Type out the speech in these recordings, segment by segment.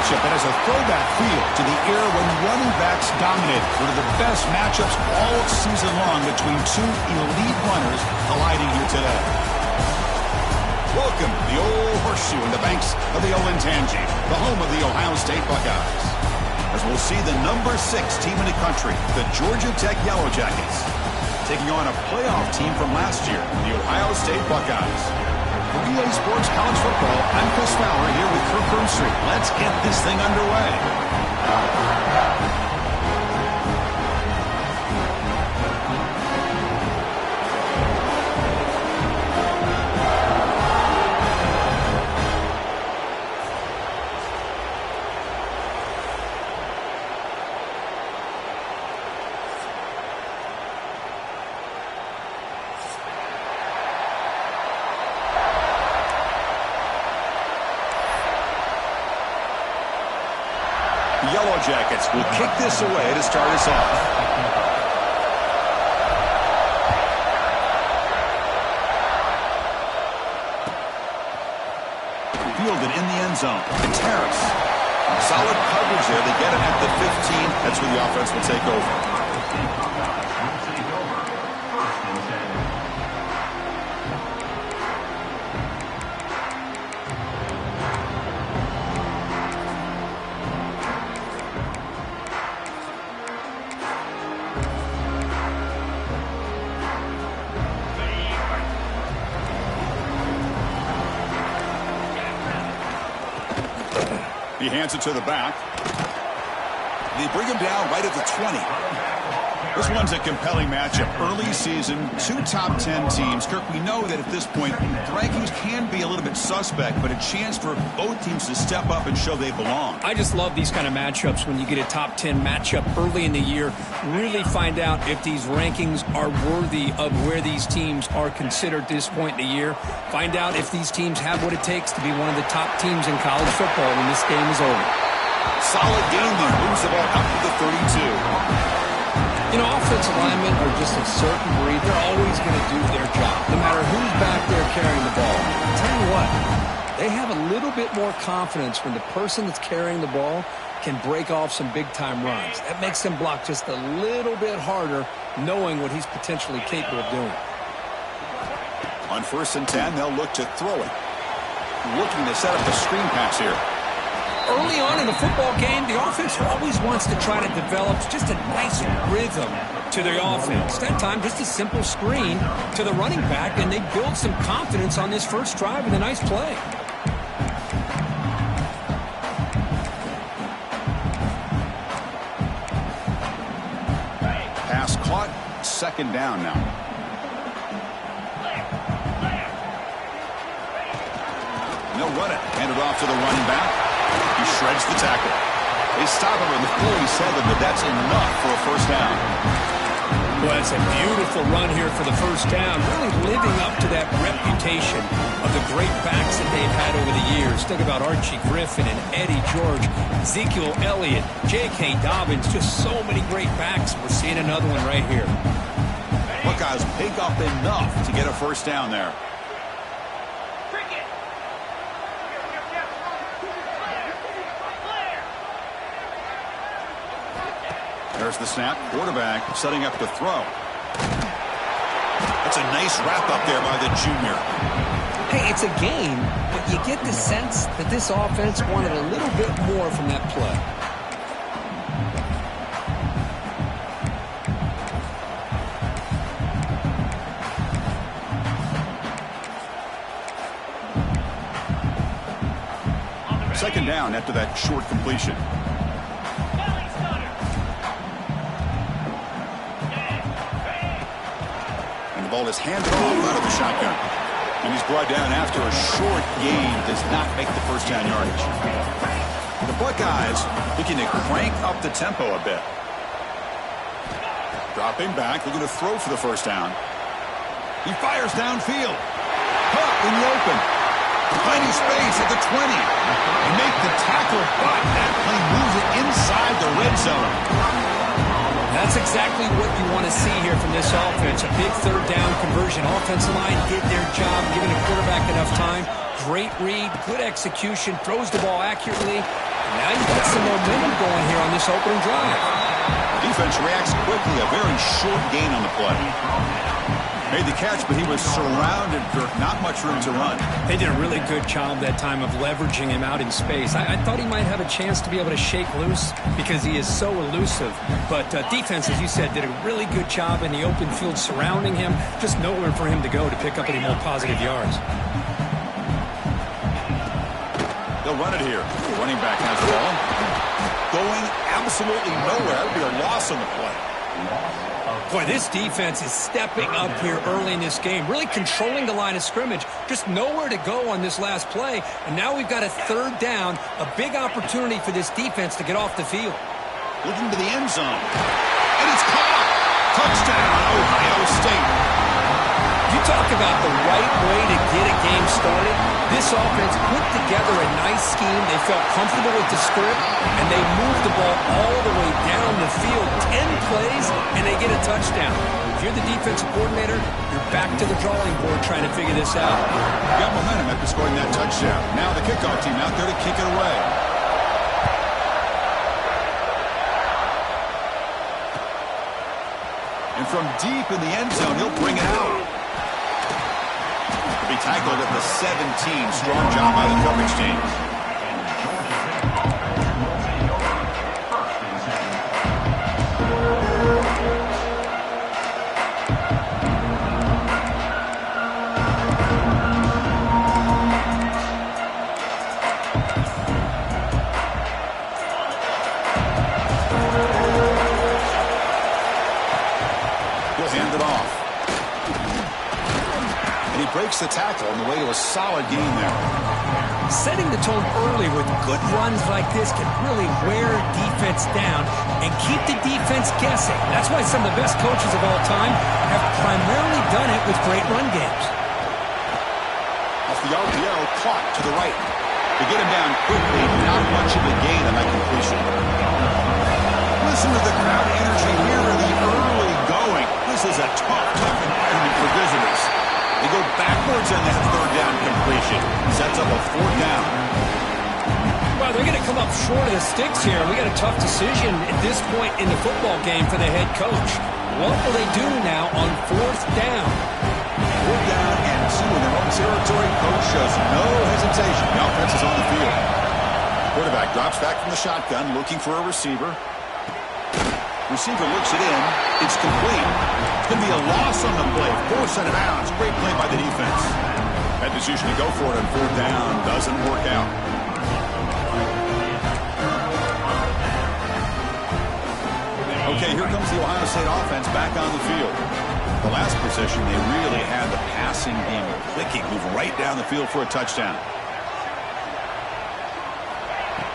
matchup that has a throwback feel to the era when running backs dominated. One of the best matchups all season long between two elite runners colliding here today. Welcome to the old horseshoe in the banks of the Olentangy, the home of the Ohio State Buckeyes. As we'll see the number 6 team in the country, the Georgia Tech Yellow Jackets, taking on a playoff team from last year, the Ohio State Buckeyes. For EA Sports College Football, I'm Chris Fowler here with Kirk Broomstreet. Let's get this thing underway. The Yellow Jackets will kick this away to start us off. Fielded in the end zone. And Terrace. Solid coverage there. They get it at the 15. That's where the offense will take over. He hands it to the back. They bring him down right at the 20. This one's a compelling matchup. Early season, 2 top 10 teams. Kirk, we know that at this point, the rankings can be a little bit suspect, but a chance for both teams to step up and show they belong. I just love these kind of matchups when you get a top 10 matchup early in the year. Really find out if these rankings are worthy of where these teams are considered at this point in the year. Find out if these teams have what it takes to be one of the top teams in college football when this game is over. Solid gain there. Moves the ball up to the 32. You know, offensive linemen are just a certain breed. They're always going to do their job, no matter who's back there carrying the ball. I'll tell you what, they have a little bit more confidence when the person that's carrying the ball can break off some big-time runs. That makes them block just a little bit harder, knowing what he's potentially capable of doing. On 1st and 10, they'll look to throw it. Looking to set up the screen pass here. Early on in the football game, the offense always wants to try to develop just a nice rhythm to their offense. That time, just a simple screen to the running back, and they build some confidence on this first drive with a nice play. Pass caught, 2nd down now. They'll run it. Hand it off to the running back. He shreds the tackle. They stop him in the 47, but that's enough for a 1st down. Well, it's a beautiful run here for the 1st down, really living up to that reputation of the great backs that they've had over the years. Think about Archie Griffin and Eddie George, Ezekiel Elliott, J.K. Dobbins, just so many great backs. We're seeing another one right here. Buckeyes pick up enough to get a 1st down there. There's the snap. Quarterback setting up to throw. That's a nice wrap-up there by the junior. Hey, it's a game, but you get the sense that this offense wanted a little bit more from that play. Second down after that short completion. The ball is handed off out of the shotgun. And he's brought down after a short gain. Does not make the 1st down yardage. The Buckeyes looking to crank up the tempo a bit. Dropping back, looking to throw for the 1st down. He fires downfield. Caught in the open. Tiny space at the 20. They make the tackle, but that play moves it inside the red zone. That's exactly what you want to see here from this offense. A big 3rd down conversion. Offensive line did their job, giving the quarterback enough time. Great read, good execution, throws the ball accurately, Now you've got some momentum going here on this opening drive. Defense reacts quickly. A very short gain on the play. Made the catch, but he was surrounded, Kirk. Not much room to run. They did a really good job that time of leveraging him out in space. I thought he might have a chance to be able to shake loose because he is so elusive. But defense, as you said, did a really good job in the open field surrounding him. Just nowhere for him to go to pick up any more positive yards. They'll run it here. The running back has the ball. Going absolutely nowhere. That would be a loss on the play. Boy, this defense is stepping up here early in this game, really controlling the line of scrimmage. Just nowhere to go on this last play. And now we've got a third down, a big opportunity for this defense to get off the field. Looking to the end zone. And it's caught. Touchdown, Ohio State. You talk about the right way to get a game started. This offense put together a nice scheme. They felt comfortable with the script, and they moved the ball all the way down the field. 10 plays, and they get a touchdown. If you're the defensive coordinator, you're back to the drawing board trying to figure this out. Got momentum after scoring that touchdown. Now the kickoff team out there to kick it away. And from deep in the end zone, he'll bring it out. Be tackled at the 17. Strong job by the coverage team. He'll hand it off. Breaks the tackle on the way to a solid gain there. Setting the tone early with good runs like this can really wear defense down and keep the defense guessing. That's why some of the best coaches of all time have primarily done it with great run games. Off the RPO, caught to the right. To get him down quickly, not much of a gain on that completion. Listen to the crowd energy here in the early going. This is a tough environment for visitors. They go backwards on that third down completion. Sets up a fourth down. Well, they're going to come up short of the sticks here. We got a tough decision at this point in the football game for the head coach. What will they do now on fourth down? Fourth down and 2 in their own territory. Coach shows no hesitation. The offense is on the field. Quarterback drops back from the shotgun, looking for a receiver. Receiver looks it in. It's complete. It's going to be a loss on the play. Force out of bounds. Great play by the defense. That decision to go for it on fourth down doesn't work out. Okay, here comes the Ohio State offense back on the field. The last possession, they really had the passing game clicking. Move right down the field for a touchdown.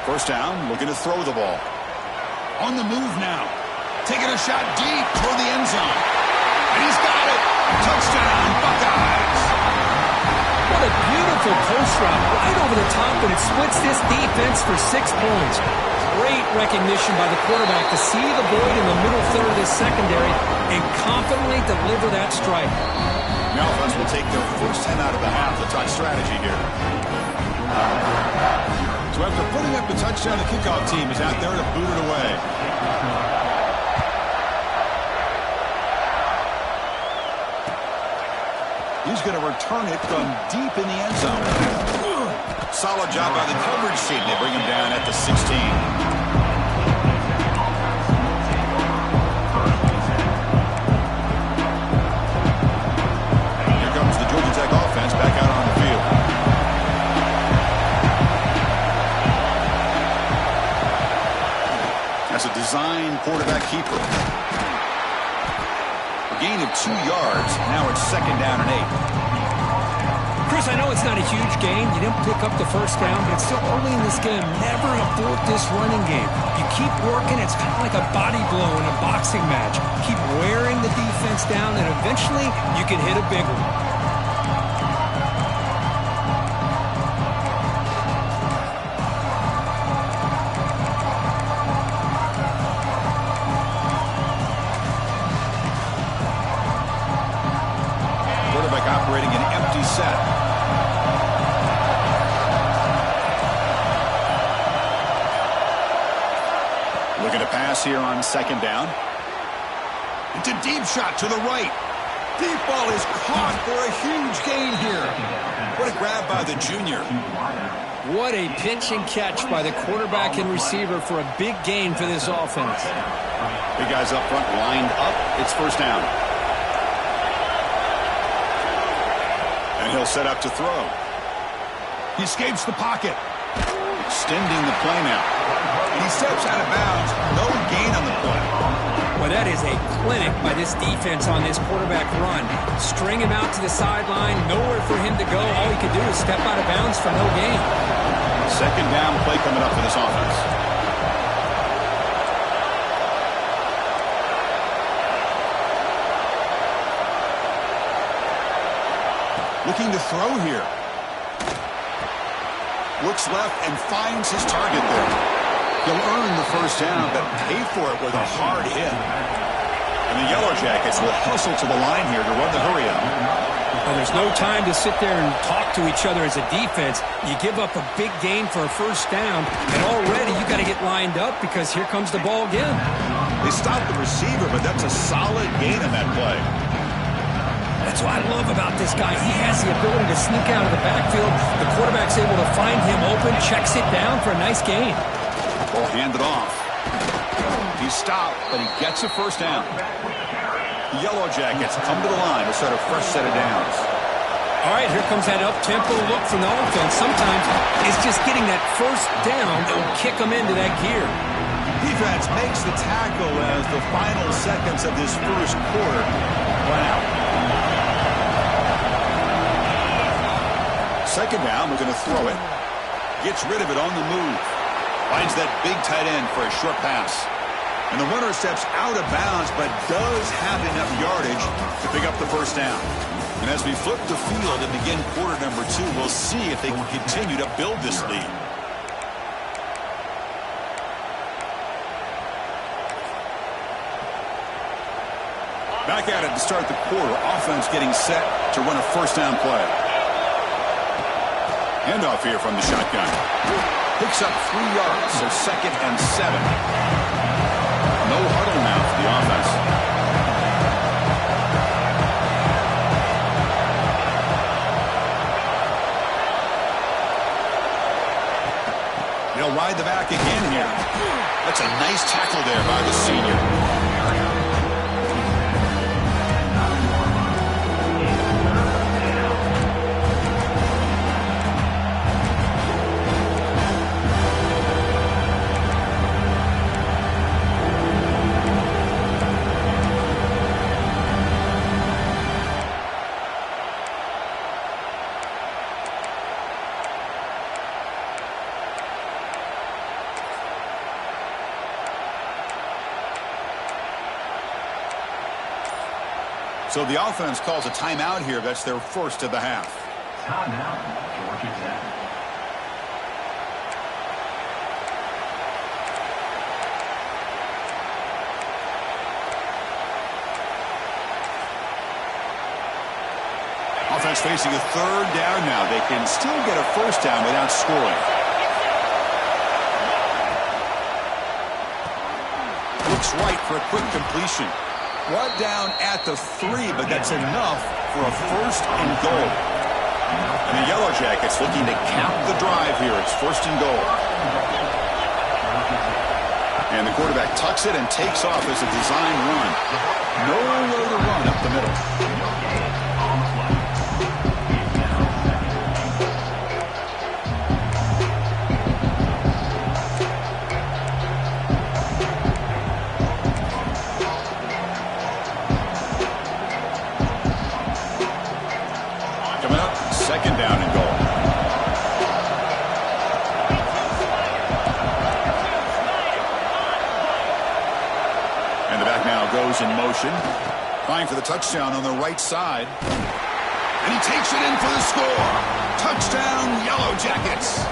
First down, looking to throw the ball. On the move now. Taking a shot deep toward the end zone. And he's got it. Touchdown, Buckeyes. What a beautiful post route right over the top, and it splits this defense for 6 points. Great recognition by the quarterback to see the void in the middle third of this secondary and confidently deliver that strike. The offense will take their first 10 out of the half. The touch strategy here. So after putting up the touchdown, the kickoff team is out there to boot it away. He's going to return it from deep in the end zone. Solid job by the coverage team. They bring him down at the 16. Here comes the Georgia Tech offense back out on the field. That's a design quarterback keeper. Gain of 2 yards. Now it's second down and 8. Chris, I know it's not a huge gain. You didn't pick up the first down, but it's still early in this game. Never abort this running game. You keep working. It's kind of like a body blow in a boxing match. Keep wearing the defense down, and eventually you can hit a big one. Operating an empty set. 2 Looking to pass here on second down. It's a deep shot to the right. Deep ball is caught for a huge gain here. What a grab by the junior. What a pitch and catch by the quarterback and receiver for a big gain for this offense. Big guys up front lined up. It's first down. And he'll set up to throw. He escapes the pocket. Extending the play now. He steps out of bounds. No gain on the play. Well, that is a clinic by this defense on this quarterback run. String him out to the sideline, nowhere for him to go. All he can do is step out of bounds for no gain. Second down play coming up for this offense. Looking to throw here. Looks left and finds his target there. He'll earn the first down, but pay for it with a hard hit. And the Yellow Jackets will hustle to the line here to run the hurry-up. Well, there's no time to sit there and talk to each other as a defense. You give up a big gain for a first down, and already you got to get lined up because here comes the ball again. They stopped the receiver, but that's a solid gain on that play. That's what I love about this guy. He has the ability to sneak out of the backfield. The quarterback's able to find him open, checks it down for a nice gain. Ball handed off. He stopped, but he gets a first down. The Yellow Jackets come to the line to start a fresh set of downs. All right, here comes that up-tempo look from the offense. Sometimes it's just getting that first down that will kick them into that gear. Defense makes the tackle as the final seconds of this first quarter run out. Second down, we're going to throw it. Gets rid of it on the move. Finds that big tight end for a short pass. And the runner steps out of bounds, but does have enough yardage to pick up the first down. And as we flip the field and begin quarter number 2, we'll see if they can continue to build this lead. Back at it to start the quarter. Offense getting set to run a first down play. Handoff here from the shotgun. Picks up 3 yards, so second and 7. No huddle now for the offense. They'll ride the back again here. That's a nice tackle there by the senior. So the offense calls a timeout here. That's their first of the half. Timeout, Georgia Tech. Offense facing a third down now. They can still get a first down without scoring. Looks right for a quick completion. Brought down at the 3, but that's enough for a first and goal. And the Yellow Jackets looking to cap the drive here. It's first and goal. And the quarterback tucks it and takes off as a design run. Nowhere to run up the middle. Second down and goal. And the back now goes in motion. Trying for the touchdown on the right side. And he takes it in for the score. Touchdown, Yellow Jackets.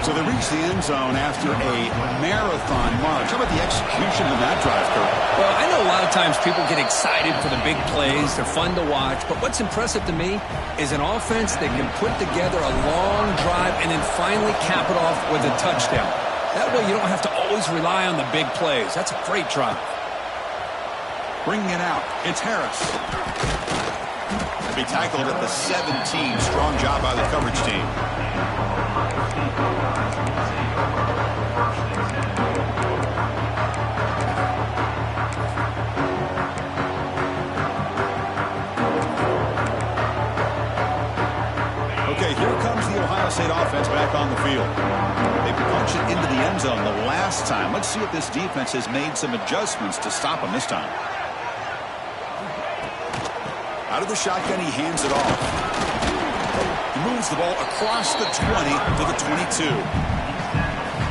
So they reach the end zone after a marathon march. How about the execution of that drive, Kurt? Well, I know a lot of times people get excited for the big plays. They're fun to watch. But what's impressive to me is an offense that can put together a long drive and then finally cap it off with a touchdown. That way you don't have to always rely on the big plays. That's a great drive. Bringing it out, it's Harris. To be tackled at the 17. Strong job by the coverage team. Okay, here comes the Ohio State offense back on the field. They punched it into the end zone the last time. Let's see if this defense has made some adjustments to stop them this time. Out of the shotgun, he hands it off. He moves the ball across the 20 to the 22.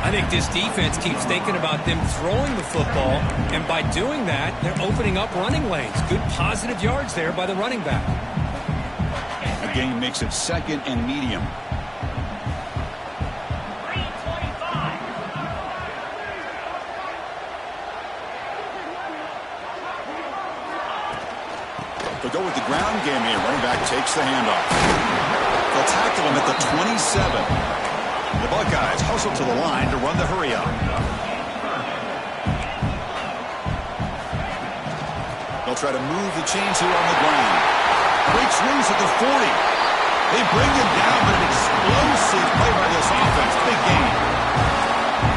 I think this defense keeps thinking about them throwing the football, and by doing that, they're opening up running lanes. Good positive yards there by the running back. A gain makes it 2nd and medium. They'll go with the ground game here. Running back takes the handoff. They'll tackle him at the 27. The Buckeyes hustle to the line to run the hurry up. They'll try to move the chains here on the ground. Breaks loose at the 40. They bring him down, but an explosive play by this offense. Big gain.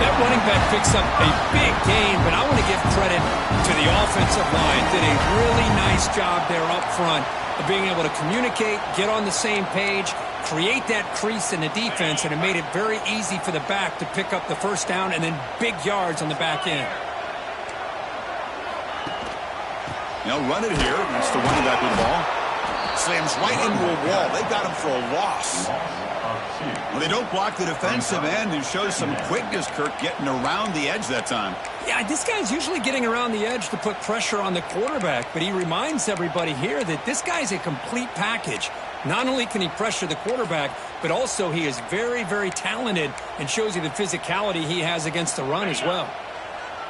That running back picks up a big gain, but I want to give credit to the offensive line. Did a really nice job there up front of being able to communicate, get on the same page, create that crease in the defense, and it made it very easy for the back to pick up the first down and then big yards on the back end. They'll run it here. That's the running back with the ball. Slams right into a wall. They got him for a loss. Well, they don't block the defensive end and show some quickness, Kirk, getting around the edge that time. Yeah, this guy's usually getting around the edge to put pressure on the quarterback, but he reminds everybody here that this guy's a complete package. Not only can he pressure the quarterback, but also he is very, very talented and shows you the physicality he has against the run as well.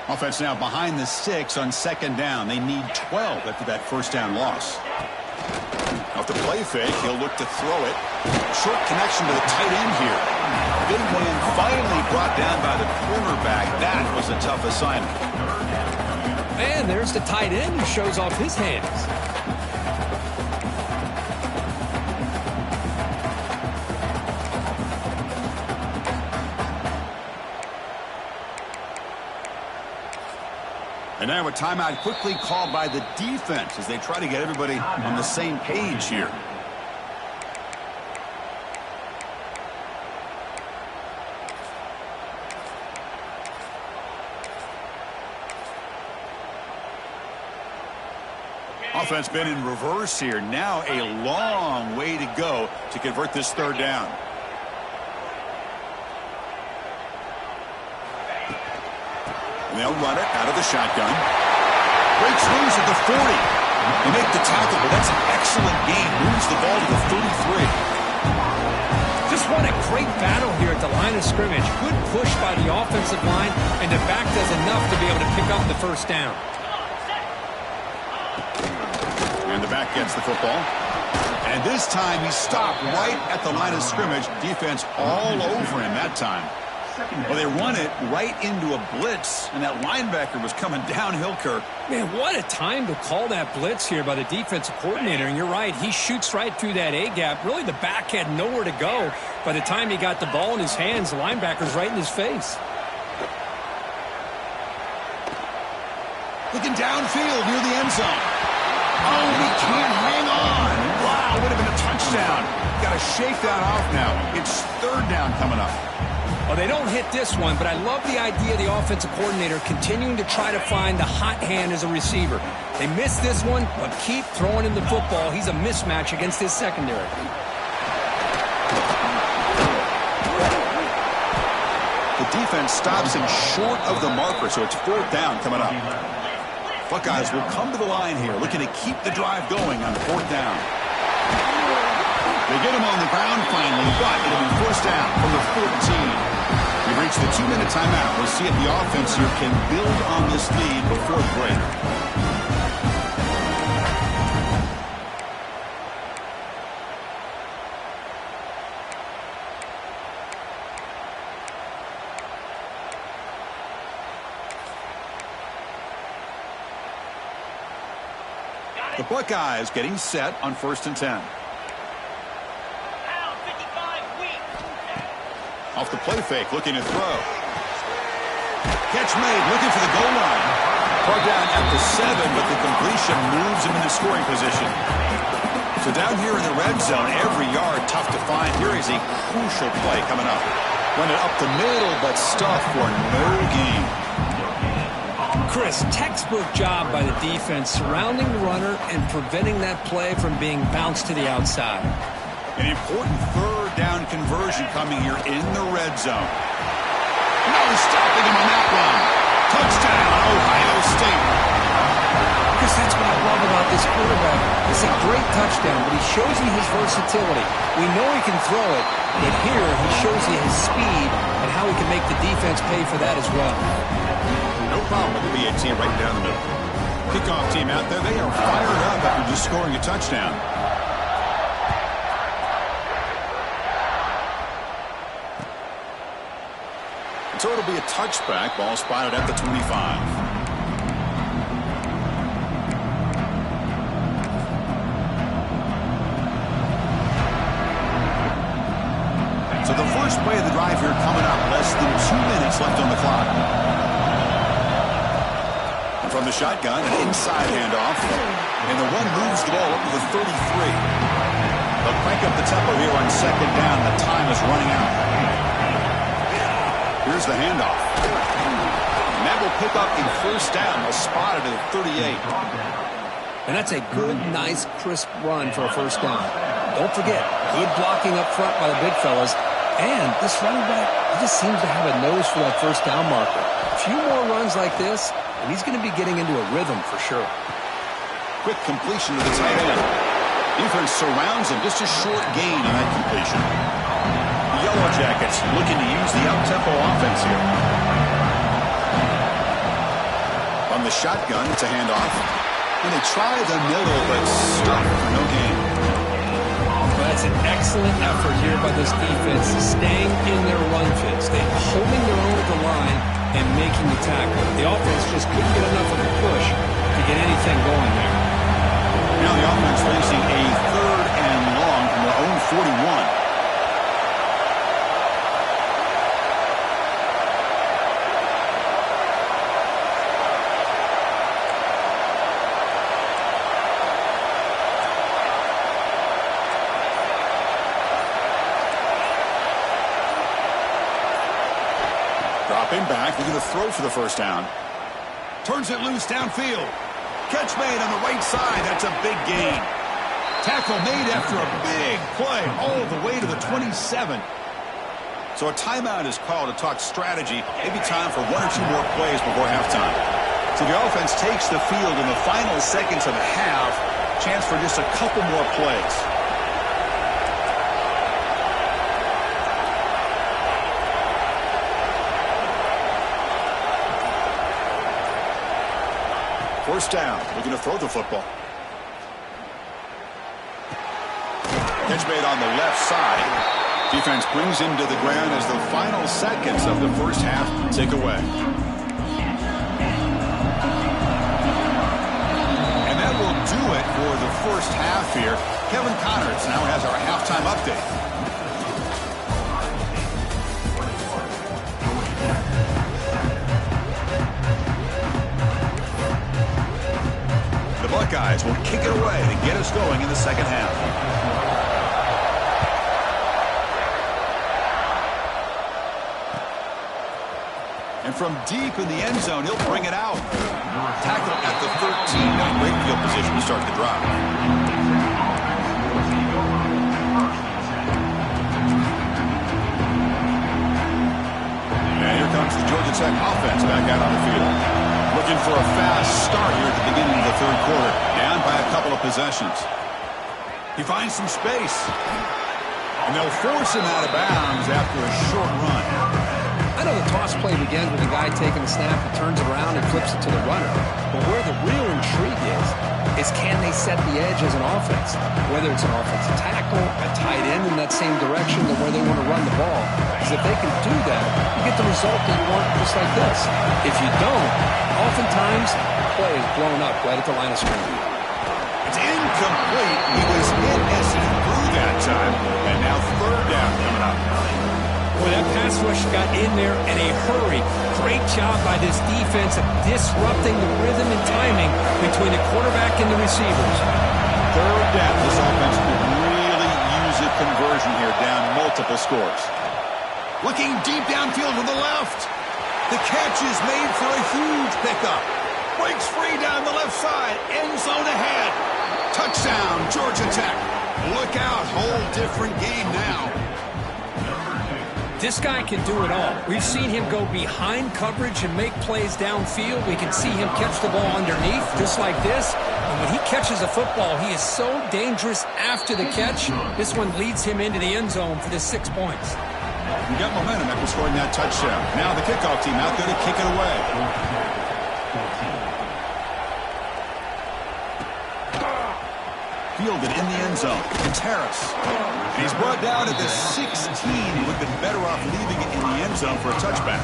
Offense now behind the 6 on 2nd down. They need 12 after that first down loss. Off the play fake, he'll look to throw it. Short connection to the tight end here. Big man finally brought down by the cornerback. That was a tough assignment. And there's the tight end who shows off his hands. And now a timeout quickly called by the defense as they try to get everybody on the same page here. Offense been in reverse here. Now a long way to go to convert this 3rd down. And they'll run it out of the shotgun. Breaks loose at the 40. They make the tackle, but that's an excellent gain. Moves the ball to the 33. Just won a great battle here at the line of scrimmage. Good push by the offensive line, and the back does enough to be able to pick up the first down. And the back gets the football. And this time he stopped right at the line of scrimmage. Defense all over him that time. Well, they run it right into a blitz, and that linebacker was coming downhill, Kirk. Man, what a time to call that blitz here by the defensive coordinator. And you're right, he shoots right through that A-gap. Really, the back had nowhere to go. By the time he got the ball in his hands, the linebacker's right in his face. Looking downfield near the end zone. Oh, he can't hang on. Wow, would have been a touchdown. Got to shake that off now. It's 3rd down coming up. Well, they don't hit this one, but I love the idea of the offensive coordinator continuing to try to find the hot hand as a receiver. They missed this one, but keep throwing him the football. He's a mismatch against his secondary. The defense stops him short of the marker, so it's 4th down coming up. Buckeyes will come to the line here, looking to keep the drive going on 4th down. They get him on the ground finally, but it'll be 1st down from the 14. We've reached the 2-minute timeout. We'll see if the offense here can build on this lead before the break. The Buckeyes getting set on 1st and 10. Off the play fake, looking to throw. Catch made, looking for the goal line. Brought down at the 7, but the completion moves him into scoring position. So down here in the red zone, every yard tough to find. Here is a crucial play coming up. Run it up the middle, but stuffed for no gain. Chris, textbook job by the defense surrounding the runner and preventing that play from being bounced to the outside. An important 3rd down conversion coming here in the red zone. No stopping him on that one. Touchdown, Ohio State. Chris, that's what I love about this quarterback. It's a great touchdown, but he shows you his versatility. We know he can throw it, but here he shows you his speed and how he can make the defense pay for that as well. No problem with the BAT right down the middle. Kickoff team out there, they are fired up after just scoring a touchdown. So it'll be a touchback. Ball spotted at the 25. So the first play of the drive here coming up. Less than 2 minutes left on the clock. And from the shotgun, an inside handoff. And the one moves the ball up to the 33. They'll crank up the tempo here on 2nd down. The time is running out. Here's the handoff. And that will pick up in 1st down. They'll spot it at the 38. And that's a good, nice, crisp run for a 1st down. Don't forget, good blocking up front by the big fellas. And this running back, he just seems to have a nose for that 1st down marker. A few more runs like this, and he's going to be getting into a rhythm for sure. Quick completion to the tight end. Defense surrounds him. Just a short gain on that completion. Yellow Jackets looking to use the up-tempo offense here. On the shotgun, it's a handoff. And they try the middle, but stuck for no gain. Well, that's an excellent effort here by this defense, staying in their run fits. They're holding their own at the line and making the tackle. The offense just couldn't get enough of a push to get anything going there. Now the offense facing a 3rd and long from their own 41. Dropping back, looking to throw for the 1st down. Turns it loose downfield. Catch made on the right side. That's a big gain. Tackle made after a big play all the way to the 27. So a timeout is called to talk strategy. Maybe time for 1 or 2 more plays before halftime. So the offense takes the field in the final seconds of the half. Chance for just a couple more plays. First down, looking to throw the football. Catch made on the left side. Defense brings him to the ground as the final seconds of the 1st half tick away. And that will do it for the 1st half here. Kevin Connors now has our halftime update. Buckeyes will kick it away to get us going in the 2nd half. And from deep in the end zone, he'll bring it out. Tackle at the 13. Now great field position to start the drive. And here comes the Georgia Tech offense back out on the field. Looking for a fast start here at the beginning of the 3rd quarter. Down by a couple of possessions. He finds some space. And they'll force him out of bounds after a short run. I know the toss play begins with a guy taking the snap and turns it around and flips it to the runner. But where the real intrigue is can they set the edge as an offense? Whether it's an offensive tackle, a tight end in that same direction than where they want to run the ball. Because if they can do that, you get the result that you want just like this. If you don't, oftentimes the play is blown up right at the line of scrimmage. It's Incomplete. He was hit as he threw that time. And now third down coming up. Boy, that pass rush got in there in a hurry. Great job by this defense of disrupting the rhythm and timing between the quarterback and the receivers. Third down. This offense could really use a conversion here, down multiple scores. Looking deep downfield to the left. The catch is made for a huge pickup. Breaks free down the left side. End zone ahead. Touchdown, Georgia Tech. Look out. Whole different game now. This guy can do it all. We've seen him go behind coverage and make plays downfield. We can see him catch the ball underneath, just like this. And when he catches a football, he is so dangerous after the catch. This one leads him into the end zone for the 6 points. You got momentum after scoring that touchdown. Now the kickoff team out there to kick it away. Fielded in the end zone. It's Harris. And he's brought down at the 16. He would have been better off leaving it in the end zone for a touchback.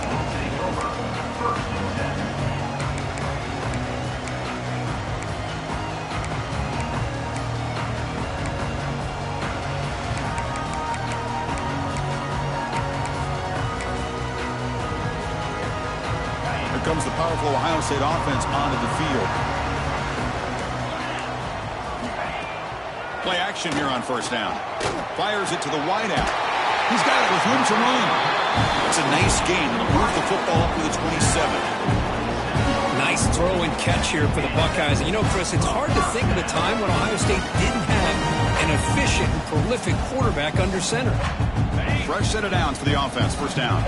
Here comes the powerful Ohio State offense onto the field. Play action here on first down. Fires it to the wideout. He's got it with room to run. It's a nice gain. It'll move the football up to the 27. Nice throw and catch here for the Buckeyes. And you know, Chris, it's hard to think of a time when Ohio State didn't have an efficient and prolific quarterback under center. Fresh set of downs for the offense. First down.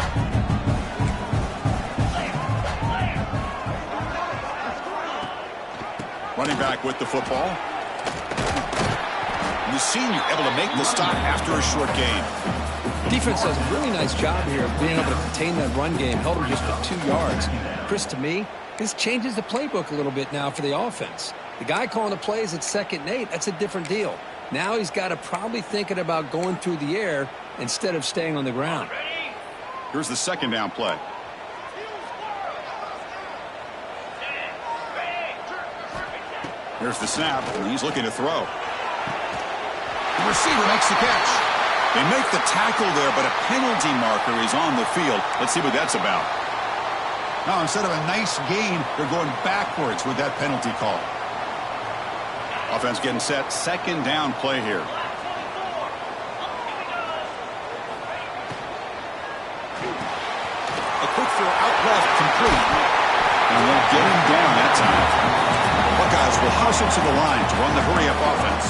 Running back with the football. The senior able to make the stop after a short gain. Defense does a really nice job here of being able to contain that run game. Held him just for 2 yards. Chris, to me, this changes the playbook a little bit now for the offense. The guy calling the plays at 2nd and 8, that's a different deal. Now he's got to probably thinking about going through the air instead of staying on the ground. Here's the second down play. Here's the snap, and he's looking to throw. The receiver makes the catch. They make the tackle there, but a penalty marker is on the field. Let's see what that's about. Now, instead of a nice gain, they're going backwards with that penalty call. Offense getting set. Second down play here. A quick throw out left, complete. And they'll get him down that time. Buckeyes will hustle to the line to run the hurry-up offense.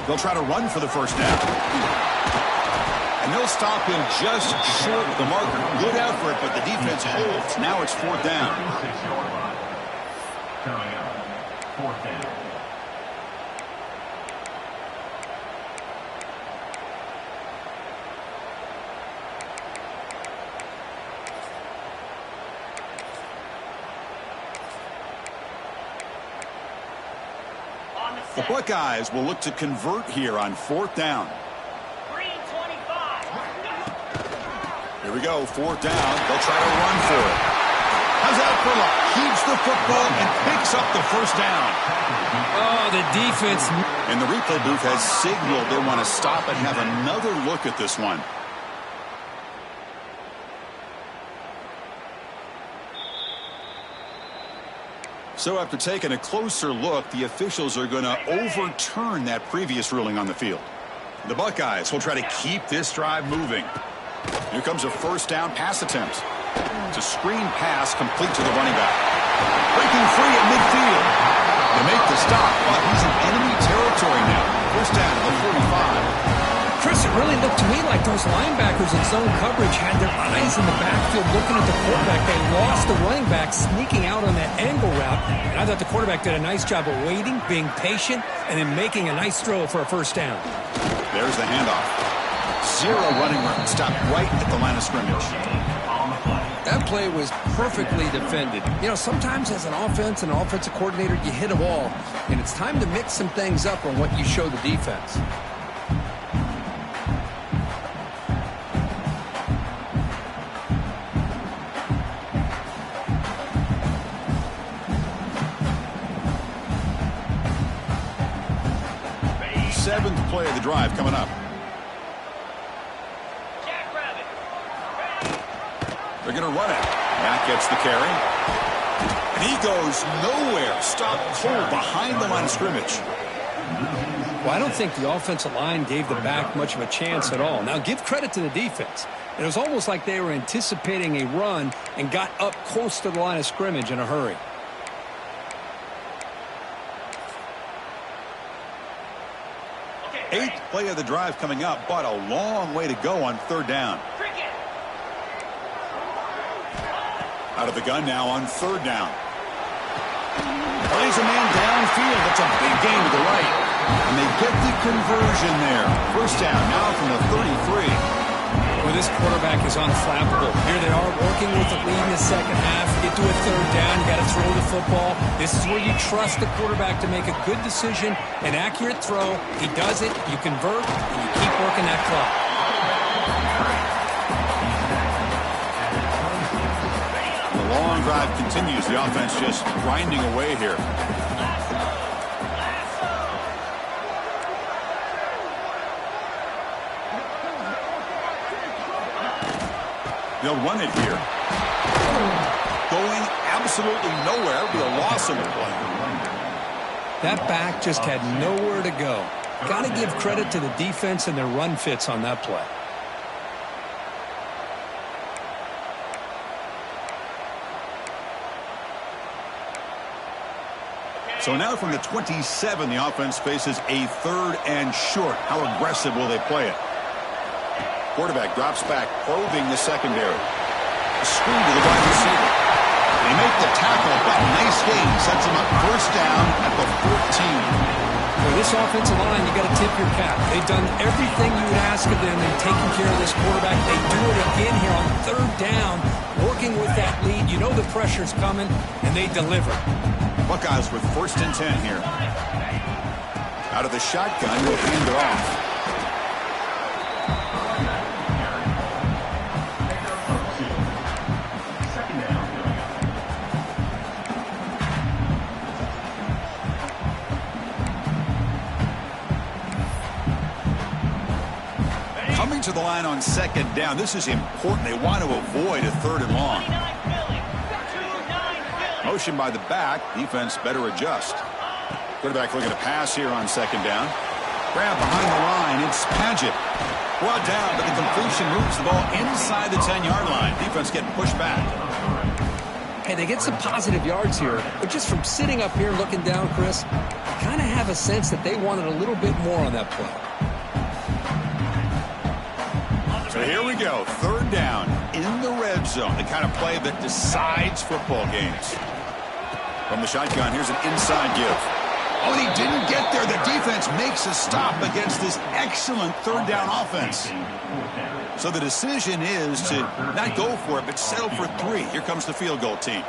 They'll try to run for the first down. And they'll stop him just short of the marker. Good effort, but the defense holds. Now it's 4th down. Coming up, 4th down. The Buckeyes will look to convert here on 4th down. Green 25. Here we go, 4th down. They'll try to run for it. How's that for luck? Keeps the football and picks up the first down. Oh, the defense. And the replay booth has signaled they want to stop and have another look at this one. So after taking a closer look, the officials are going to overturn that previous ruling on the field. The Buckeyes will try to keep this drive moving. Here comes a first down pass attempt. It's a screen pass complete to the running back. Breaking free at midfield. They make the stop, but he's in enemy territory now. First down to the 45. Chris, it really looked to me like those linebackers in zone coverage had their eyes in the backfield looking at the quarterback. They lost the running back sneaking out on that angle route. And I thought the quarterback did a nice job of waiting, being patient, and then making a nice throw for a first down. There's the handoff. Zero running room. Stopped right at the line of scrimmage. That play was perfectly defended. You know, sometimes as an offense and an offensive coordinator, you hit a wall, and it's time to mix some things up on what you show the defense. play of the drive coming up. Jackrabbit. Ready. They're going to run it. Matt gets the carry. And he goes nowhere. Stopped cold behind the line of scrimmage. Well, I don't think the offensive line gave the back much of a chance at all. Now, give credit to the defense. It was almost like they were anticipating a run and got up close to the line of scrimmage in a hurry. Eighth play of the drive coming up, but a long way to go on third down. Cricket. Out of the gun now on third down. Plays a man downfield. That's a big gain to the right. And they get the conversion there. First down now from the 33. Well, this quarterback is unflappable. Here they are working with the lead in the second half. Get to a third down. You got to throw the football. This is where you trust the quarterback to make a good decision, an accurate throw. He does it. You convert, and you keep working that clock. The long drive continues. The offense just grinding away here. They'll run it here. Going absolutely nowhere. Be a loss on the play. That back just had nowhere to go. Got to give credit to the defense and their run fits on that play. So now from the 27, the offense faces a third and short. How aggressive will they play it? Quarterback drops back, probing the secondary. A screen to the wide receiver. They make the tackle, but nice gain. Sets them up first down at the 14. For this offensive line, you got to tip your cap. They've done everything you would ask of them in taking care of this quarterback. They do it again here on third down, working with that lead. You know the pressure's coming, and they deliver. Buckeyes with first and 10 here. Out of the shotgun, will hand it off. Coming to the line on second down. This is important. They want to avoid a third and long. Motion by the back. Defense better adjust. Quarterback looking to pass here on second down. Grab behind the line. It's Paget. Brought down, but the completion moves the ball inside the 10-yard line. Defense getting pushed back. Hey, they get some positive yards here, but just from sitting up here looking down, Chris, I kind of have a sense that they wanted a little bit more on that play. So here we go. Third down in the red zone. The kind of play that decides football games. From the shotgun, here's an inside give. Oh, and he didn't get there. The defense makes a stop against this excellent third down offense. So the decision is to not go for it, but settle for 3. Here comes the field goal team.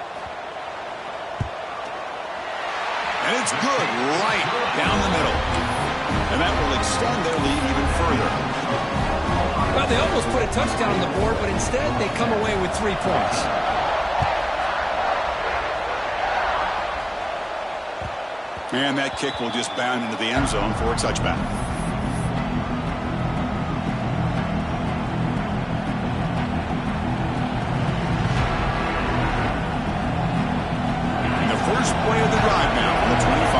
And it's good right down the middle. And that will extend their lead even further. Well, they almost put a touchdown on the board, but instead they come away with 3 points. And that kick will just bound into the end zone for a touchback. And the first play of the drive now on the 25.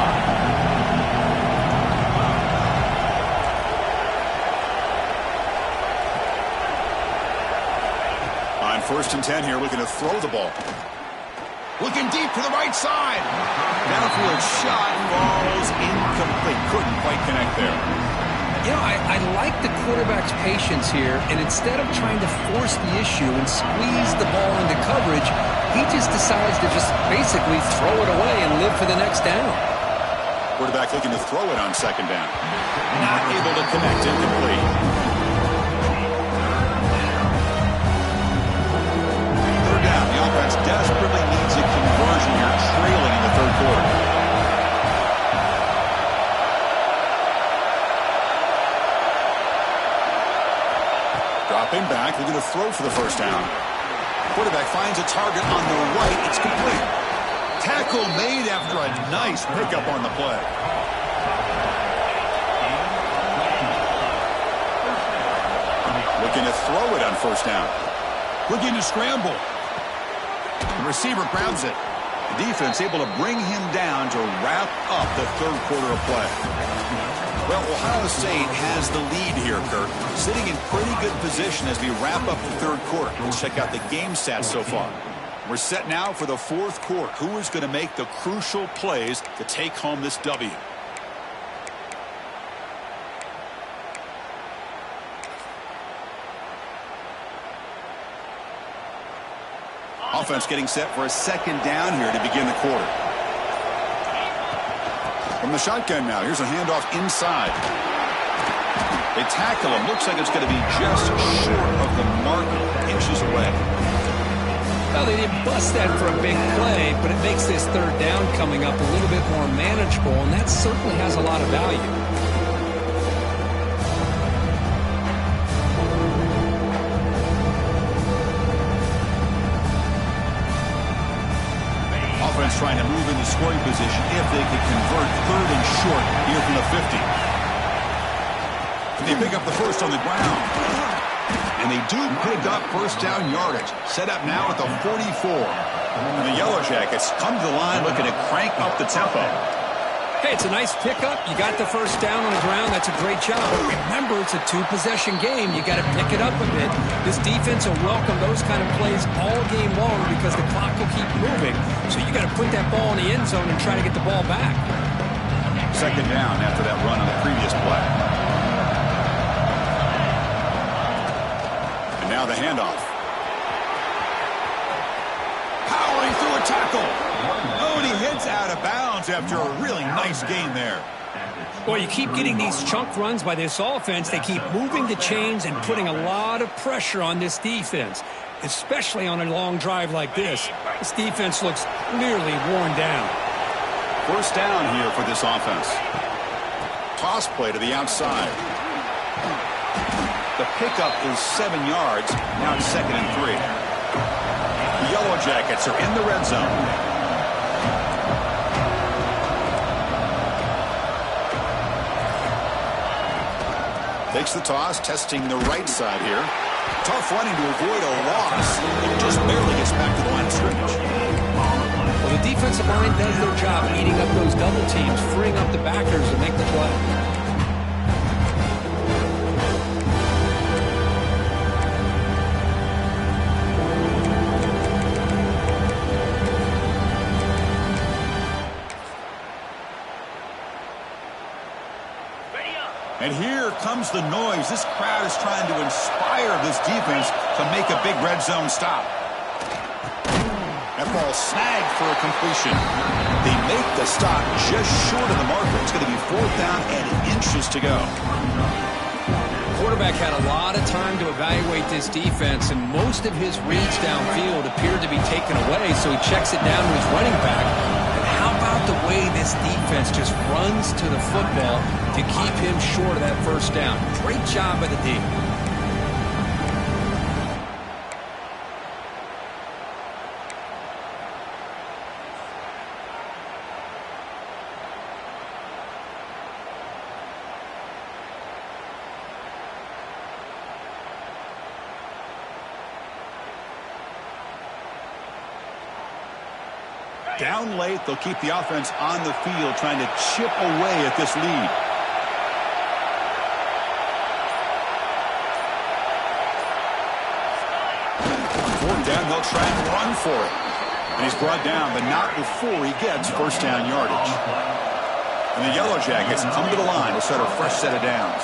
On first and 10 here, looking to throw the ball. Looking deep to the right side. Downfield shot falls incomplete. Couldn't quite connect there. You know, I like the quarterback's patience here, and instead of trying to force the issue and squeeze the ball into coverage, he just decides to just basically throw it away and live for the next down. Quarterback looking to throw it on second down. Not able to connect, incomplete. Third down. The offense desperately needs a conversion here, trailing in the third quarter. Dropping back, looking to throw for the first down. Quarterback finds a target on the right. It's complete. Tackle made after a nice pickup on the play. Looking to throw it on first down. Looking to scramble. The receiver grabs it. The defense able to bring him down to wrap up the third quarter of play. Well, Ohio State has the lead here, Kirk. Sitting in pretty good position as we wrap up the third quarter. Let's check out the game stats so far. We're set now for the fourth quarter. Who is going to make the crucial plays to take home this W? Offense getting set for a second down here to begin the quarter. From the shotgun now, here's a handoff inside. They tackle him. Looks like it's going to be just short of the marker, inches away. Well, they didn't bust that for a big play, but it makes this third down coming up a little bit more manageable, and that certainly has a lot of value. Offense trying to move into scoring position if they could convert third and short here from the 50. They pick up the first on the ground. And they do pick up first down yardage. Set up now at the 44. And the Yellow Jackets come to the line looking to crank up the tempo. Hey, it's a nice pickup. You got the first down on the ground. That's a great job. But remember, it's a two-possession game. You got to pick it up a bit. This defense will welcome those kind of plays all game long because the clock will keep moving. So you got to put that ball in the end zone and try to get the ball back. Second down after that run on the previous play. And now the handoff. Powering through a tackle. Oh, and he hits out of bounds after a really nice gain there. Well, you keep getting these chunk runs by this offense. They keep moving the chains and putting a lot of pressure on this defense, especially on a long drive like this. This defense looks clearly worn down. First down here for this offense. Toss play to the outside. The pickup is 7 yards. Now it's 2nd and 3. The Yellow Jackets are in the red zone. Takes the toss, testing the right side here. Tough running to avoid a loss. It just barely gets back to the line of scrimmage. Well, the defensive line does their job eating up those double teams, freeing up the backers to make the play. And here comes the noise. This crowd is trying to inspire this defense to make a big red zone stop. That ball snagged for a completion. They make the stop just short of the marker. It's going to be 4th down and inches to go. The quarterback had a lot of time to evaluate this defense, and most of his reads downfield appeared to be taken away, so he checks it down to his running back. How about the way this defense just runs to the football to keep him short of that first down? Great job by the D. Down late, they'll keep the offense on the field trying to chip away at this lead. Fourth down, they'll try and run for it. And he's brought down, but not before he gets first down yardage. And the Yellow Jackets come to the line to start a fresh set of downs.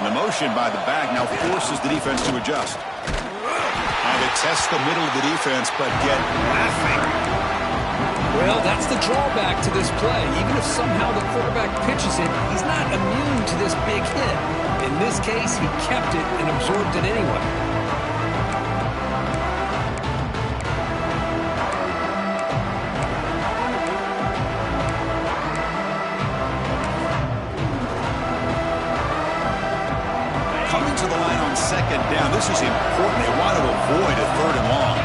And the motion by the back now forces the defense to adjust. Trying to test the middle of the defense, but get nothing. Well, that's the drawback to this play. Even if somehow the quarterback pitches it, he's not immune to this big hit. In this case, he kept it and absorbed it anyway. Second down. This is important. They want to avoid a 3rd and long.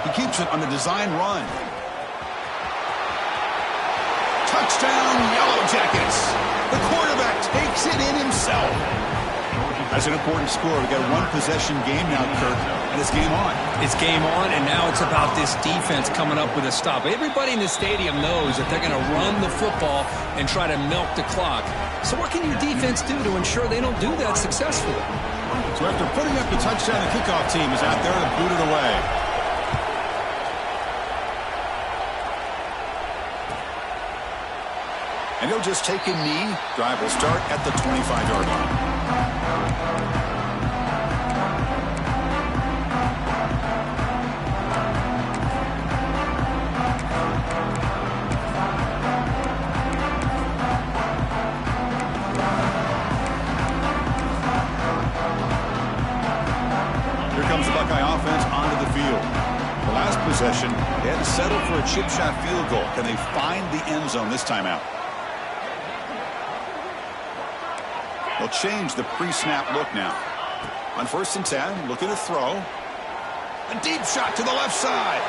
He keeps it on the design run. Touchdown, Yellow Jackets. The quarterback takes it in himself. That's an important score. We've got a one-possession game now, Kirk, and it's game on. It's game on, and now it's about this defense coming up with a stop. Everybody in the stadium knows that they're going to run the football and try to milk the clock. So what can your defense do to ensure they don't do that successfully? So after putting up the touchdown, the kickoff team is out there to boot it away. And he'll just take a knee. Drive will start at the 25-yard line. Here comes the Buckeye offense onto the field. The last possession, they had to settle for a chip shot field goal. Can they find the end zone this time out? They'll change the pre-snap look now. On 1st and 10, looking to throw. A deep shot to the left side.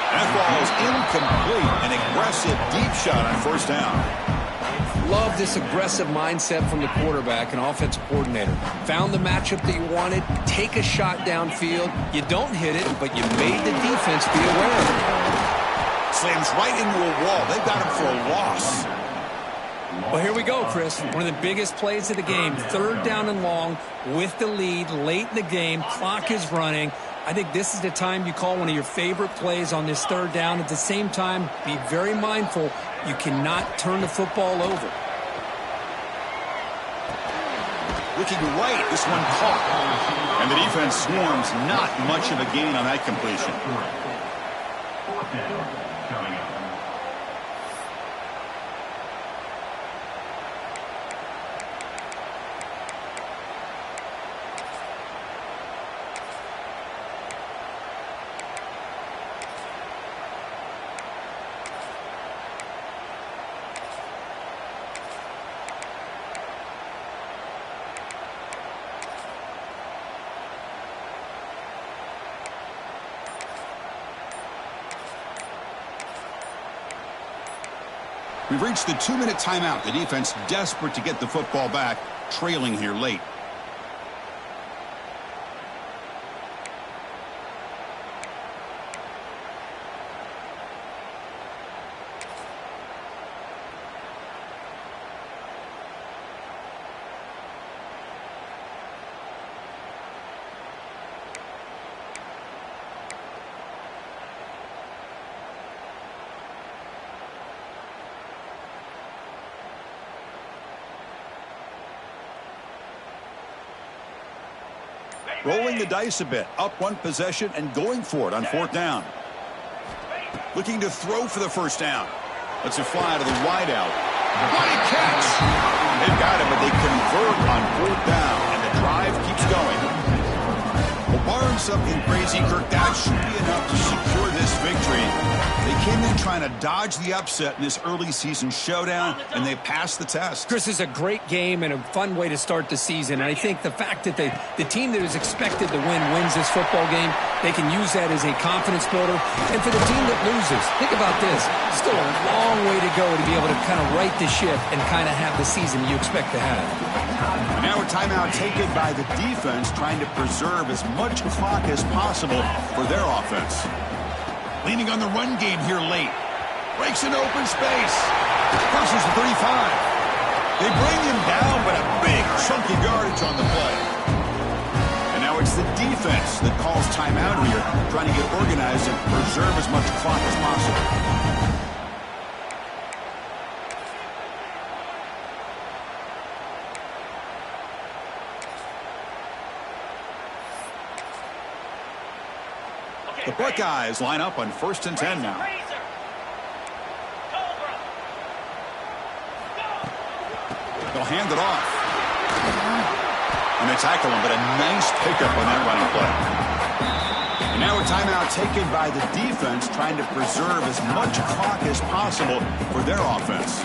That ball's incomplete. An aggressive deep shot on 1st down. Love this aggressive mindset from the quarterback and offensive coordinator. Found the matchup that you wanted. Take a shot downfield. You don't hit it, but you made the defense be aware of it. Slams right into a wall. They've got him for a loss. Well, here we go, Chris. One of the biggest plays of the game. 3rd down and long with the lead late in the game. Clock is running. I think this is the time you call one of your favorite plays on this 3rd down. At the same time, be very mindful. You cannot turn the football over. Looking right, this one caught. And the defense swarms. Not much of a gain on that completion. 4th down coming up. We've reached the 2-minute timeout. The defense desperate to get the football back, trailing here late. Rolling the dice a bit. Up one possession and going for it on 4th down. Looking to throw for the 1st down. Let's it fly to the wideout. What a catch! They've got it, but they convert on 4th down, and the drive keeps going. Well, barring something crazy, Kirk, that should be enough to secure this victory. They came in trying to dodge the upset in this early season showdown, and they passed the test. Chris, is a great game and a fun way to start the season. And I think the fact that the team that is expected to win wins this football game, they can use that as a confidence builder. And for the team that loses, think about this. Still a long way to go to be able to kind of right the ship and kind of have the season you expect to have. And now a timeout taken by the defense, trying to preserve as much clock as possible for their offense. Leaning on the run game here late. Breaks into open space. Crosses the 35. They bring him down, but a big chunky yardage on the play. And now it's the defense that calls timeout here, trying to get organized and preserve as much clock as possible. The Buckeyes line up on 1st and 10 now. They'll hand it off. And they tackle him, but a nice pickup on that running play. And now a timeout taken by the defense, trying to preserve as much clock as possible for their offense.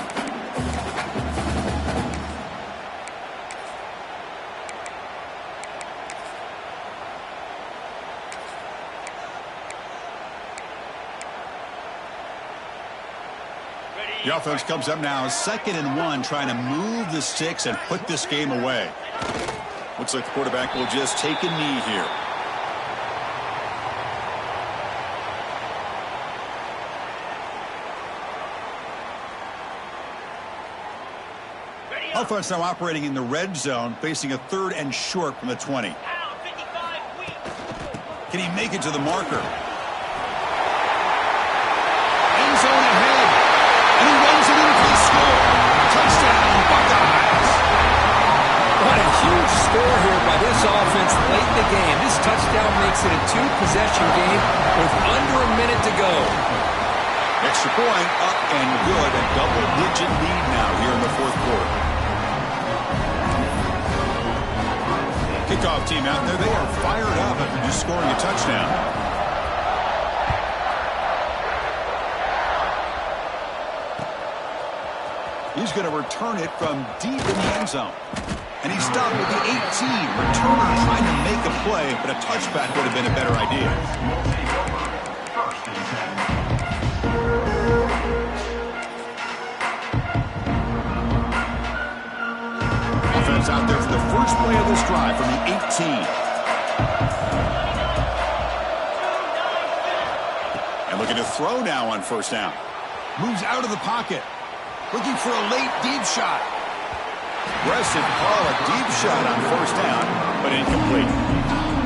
Ready, The offense comes up now, 2nd and 1, trying to move the sticks and put this game away. Looks like the quarterback will just take a knee here. Offense now operating in the red zone, facing a 3rd and short from the 20. Can he make it to the marker? End zone ahead, and he runs it in for the score. Touchdown, Buckeyes! What a huge score here by this offense late in the game. This touchdown makes it a 2-possession game with under a minute to go. Extra point, up and good. A double-digit lead now here in the 4th quarter. Kickoff team out there, they are fired up after just scoring a touchdown. He's going to return it from deep in the end zone. And he stopped with the 18. Returner trying to make a play, but a touchback would have been a better idea. Offense out there for the first play of this drive from the 18. And looking to throw now on 1st down. Moves out of the pocket. Looking for a late deep shot. Aggressive call, a deep shot on 1st down, but incomplete.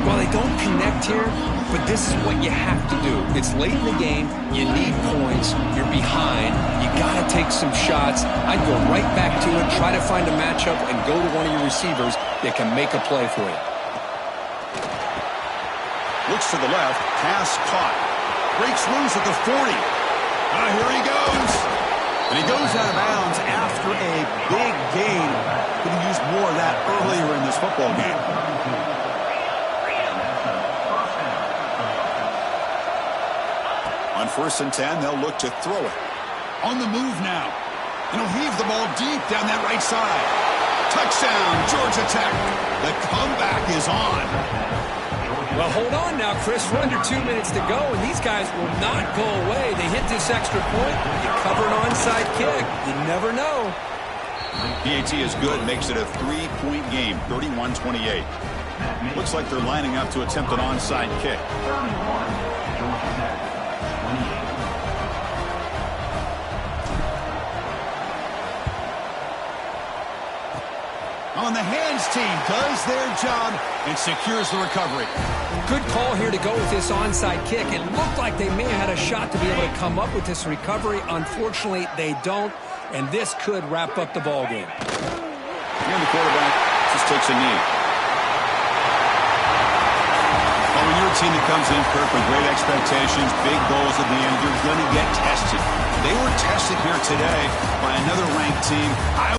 Well, they don't connect here, but this is what you have to do. It's late in the game. You need points. You're behind. You got to take some shots. I'd go right back to it, try to find a matchup, and go to one of your receivers that can make a play for you. Looks to the left. Pass caught. Breaks loose at the 40. Here he goes. And he goes out of bounds after a big gain. Could have used more of that earlier in this football game. On 1st and 10, they'll look to throw it. On the move now. And he'll heave the ball deep down that right side. Touchdown, Georgia Tech. The comeback is on. Well, hold on now, Chris. We're under 2 minutes to go, and these guys will not go away. They hit this extra point. You cover an onside kick. You never know. PAT is good. Makes it a 3-point game, 31-28. Looks like they're lining up to attempt an onside kick. On the hands team does their job and secures the recovery. Good call here to go with this onside kick. It looked like they may have had a shot to be able to come up with this recovery. Unfortunately, they don't, and this could wrap up the ball game. And the quarterback just takes a knee. Well, when you're a team that comes in, Kirk, with great expectations, big goals at the end, you're going to get tested. They were tested here today by another ranked team. I